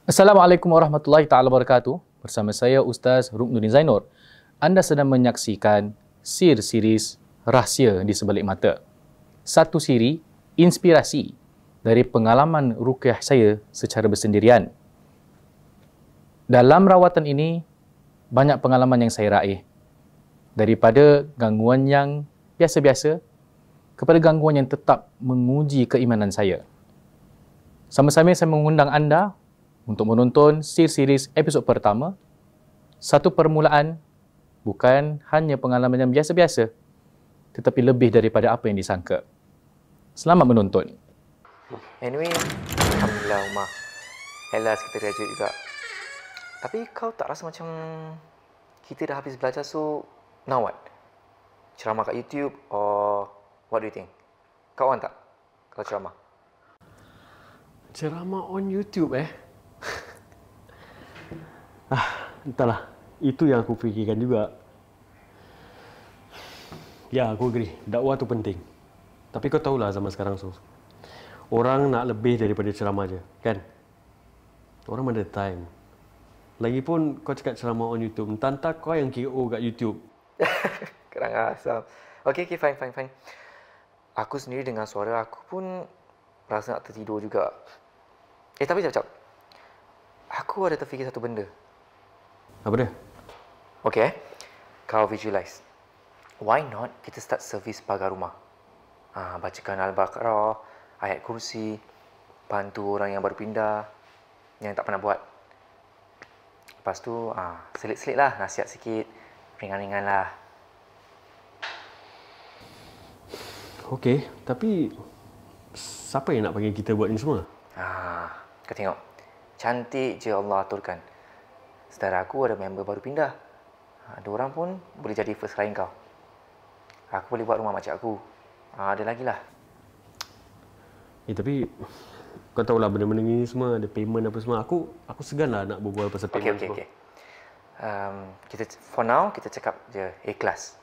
Assalamualaikum warahmatullahi taala wabarakatuh. Bersama saya Ustaz Ruknuddin Zainur. Anda sedang menyaksikan series Rahsia di Sebalik Mata. Satu siri inspirasi dari pengalaman ruqyah saya secara bersendirian. Dalam rawatan ini banyak pengalaman yang saya raih. Daripada gangguan yang biasa-biasa kepada gangguan yang tetap menguji keimanan saya. Sama-sama saya mengundang anda untuk menonton series episod pertama, satu permulaan, bukan hanya pengalaman yang biasa-biasa, tetapi lebih daripada apa yang disangka. Selamat menonton. Anyway, Alhamdulillah Umar. At last kita graduate juga. Tapi kau tak rasa macam kita dah habis belajar, so now what? Ceramah kat YouTube or what do you think? Kau on tak kalau ceramah? Ceramah on YouTube entahlah. Itu yang aku fikirkan juga. Ya, aku agree. Dakwah tu penting. Tapi kau tahulah zaman sekarang orang nak lebih daripada ceramah je, kan? Orang ada time. Lagipun kau cakap ceramah on YouTube, entah kau yang KO kat YouTube. Kerang asam. Okay, fine. Aku sendiri dengan suara aku pun rasa nak tertidur juga. Tapi sekejap. Aku ada terfikir satu benda. Apa dia? Okay, kau visualize. Why not kita start servis pagar rumah? Bacakan Al-Baqarah, ayat kursi, bantu orang yang baru pindah, yang tak pernah buat. Lepas tu, selit-selit lah, nasihat sikit, ringan-ringan lah. Okey, tapi siapa yang nak panggil kita buat ni semua? Kau tengok, cantik je Allah aturkan. Saudara aku ada member baru pindah. Ada orang pun boleh jadi first client kau. Aku boleh buat rumah makcik aku. Ada lagi lah. Tapi kau tahulah benda-benda ni semua ada payment apa semua. Aku segan lah nak berbual pasal payment semua. Okay. Kita for now kita cakap je ikhlas.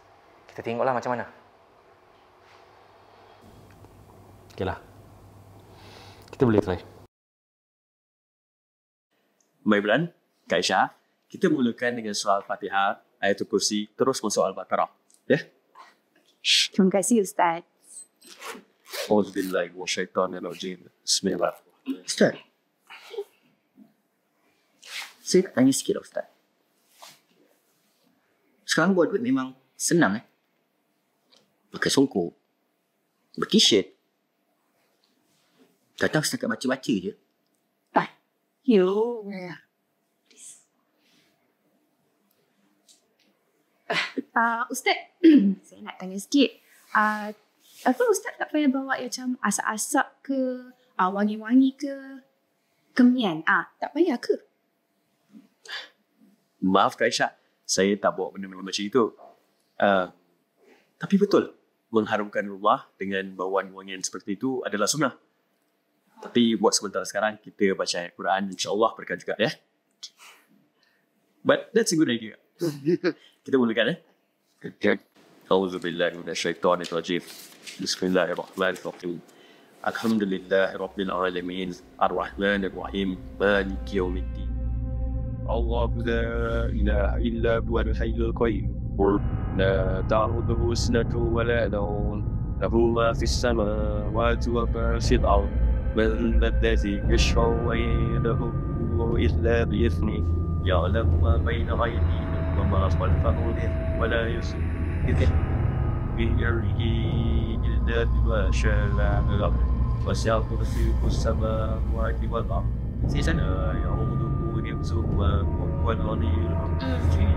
Kita tengoklah macam mana. Okeylah. Kita boleh try. Baik Bulan, Kak Aisyah, kita mulakan dengan surah Al-Fatihah, ayatul kursi, terus masuk Al-Baqarah. Ya? Terima kasih Ustaz. Auzubillahi minasyaitonirrajim. Bismillahirrahmanirrahim. Ustaz, saya nak tanya sikit lah Ustaz. Sekarang buat duit memang senang pakai songkok, ber-t-shirt, datang setakat baca-baca je. Ustaz, saya nak tanya sikit. Apa Ustaz tak payah bawa macam asap-asap ke, wangi-wangi ke, kemian? Tak payah ke? Maaf Kak Aisyah, saya tak bawa benda-benda macam itu. Tapi betul, mengharumkan rumah dengan bawaan wangian seperti itu adalah sunnah. Tapi buat sebentar sekarang, kita baca ayat Quran, insyaAllah berkat juga, ya. But that's a good idea. Kita mulakan, Auzubillahi minasyaitonirrajim. Bismillahirrahmanirrahim. Alhamdulillahi rabbil alamin. Ar-Rahmanir-Rahim. Maliki yaumiddin. Allahu la ilaha illa huwal hayyul qayyum. La ta'khudhuhu sinatun wa la nawm. Lahu ma fis samawati wa ma fil ardh. من الذي يشفع عنده إلا بإذنه يعلم ما بين أيديهم وما خلفهم ولا يحيطون بعلمه إلا بما شاء وسع كرسيه السماوات والأرض لا يؤوده حفظهما وهو العلي العظيم.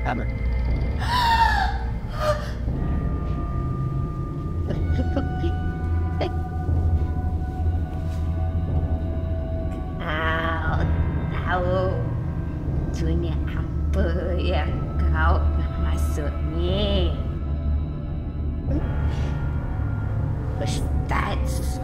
Aman. Tahu dunia apa yang kau maksud ni? Ustaz.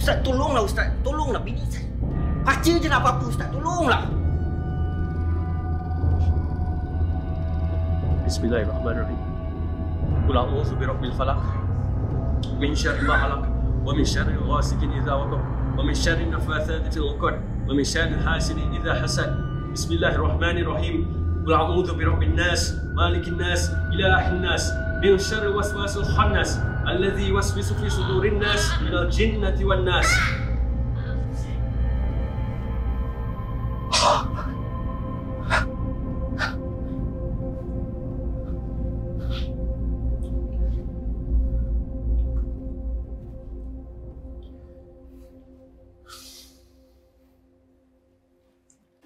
Ustaz, tolonglah Ustaz. Tolonglah. Bini saya. Baca je lah apa-apa Ustaz. Tolonglah. Bismillahirrahmanirrahim. Qul a'udzu birabbil falaq min syarri ma khalaq wa min syarri ghasikin idza waqab wa min syarri nafathati fil 'uqad wa min syarri hasidin idza hasad. Bismillahirrahmanirrahim. Qul a'udzu birabbin nas malikin nas ilahin nas min syarri waswasil khannas alladzi yuwaswisu fi sudurin nas minal jinnati wan nas.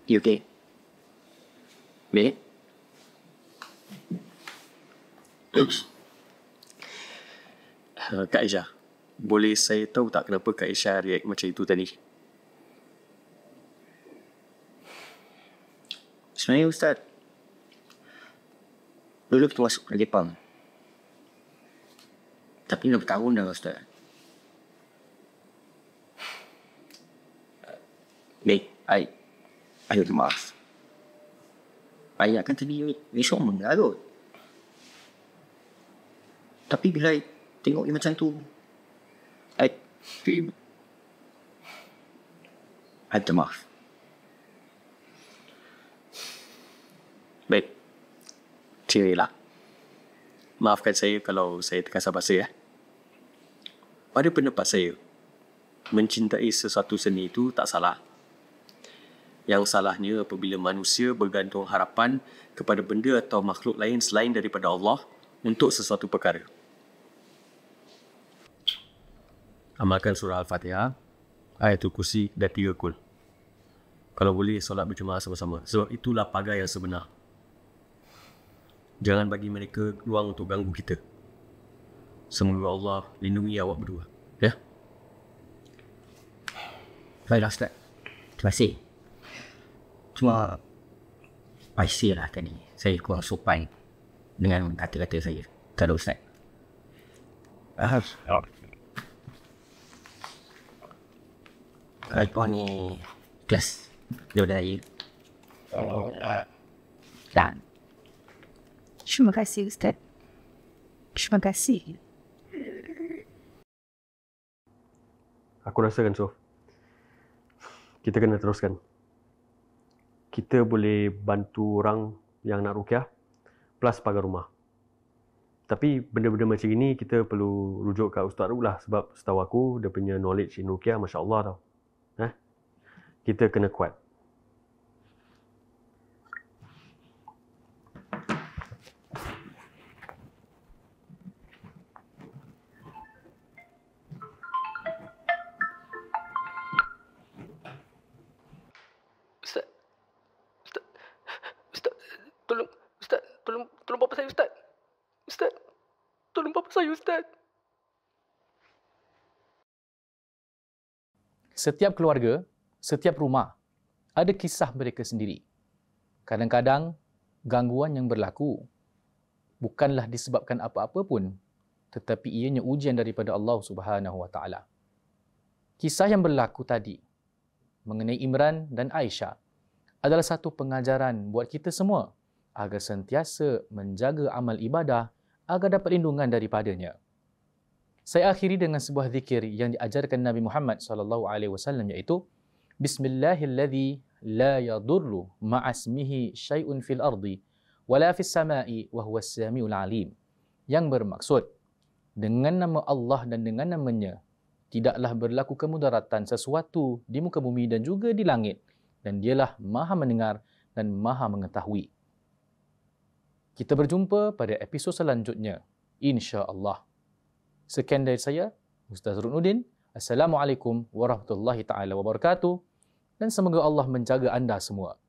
You okay? Baik? Kak Aisyah, boleh saya tahu tak kenapa Kak Aisyah react macam itu tadi? Sebenarnya Ustaz, dulu kita masuk ke Jepang. Tapi dah bertahun dah Ustaz. Baik, I minta maaf. I kan tadi ni sombong lah kot. Tapi bila I tengok dia macam tu, I minta maaf. Baik. Cerilah. Maafkan saya kalau saya terkasar bahasa ya. Pada pendapat saya, mencintai sesuatu seni itu tak salah. Yang salahnya apabila manusia bergantung harapan kepada benda atau makhluk lain selain daripada Allah untuk sesuatu perkara. Amalkan surah Al-Fatihah, Ayatul Kursi dan 3 Qul. Kalau boleh, solat berjemaah sama-sama. Sebab itulah pagar yang sebenar. Jangan bagi mereka ruang untuk ganggu kita. Semoga Allah lindungi awak berdua. Ya? Baiklah Ustaz. Terima kasih. Cuma I say lah tadi, saya kurang sopan dengan kata-kata saya. Tak ada Ustaz. Kau ni kelas daripada saya. Dan Terima kasih Ustaz. Terima kasih. Aku rasa kan, Sof, kita kena teruskan. Kita boleh bantu orang yang nak ruqyah plus pagar rumah. Tapi benda-benda macam ini kita perlu rujuk kat Ustaz Ruk lah, sebab setahu aku dia punya knowledge in ruqyah Masya Allah tau. Kita kena kuat. Tolong bapa saya Ustaz. Ustaz, tolong bapa saya Ustaz. Setiap keluarga, setiap rumah ada kisah mereka sendiri. Kadang-kadang gangguan yang berlaku bukanlah disebabkan apa-apa pun, tetapi ianya ujian daripada Allah Subhanahu Wa Taala. Kisah yang berlaku tadi mengenai Imran dan Aisyah adalah satu pengajaran buat kita semua agar sentiasa menjaga amal ibadah agar dapat lindungan daripadanya. Saya akhiri dengan sebuah zikir yang diajarkan Nabi Muhammad SAW, iaitu Bismillahilladzi la yadurru ma'asmihi syai'un fil ardi wala fis sama'i wa huwas samiul alim. Yang bermaksud, dengan nama Allah dan dengan namanya tidaklah berlaku kemudaratan sesuatu di muka bumi dan juga di langit, dan dialah Maha mendengar dan Maha mengetahui. Kita berjumpa pada episod selanjutnya, insya-Allah. Sekian dari saya, Ustaz Ruknuddin. Assalamualaikum warahmatullahi taala wabarakatuh, dan semoga Allah menjaga anda semua.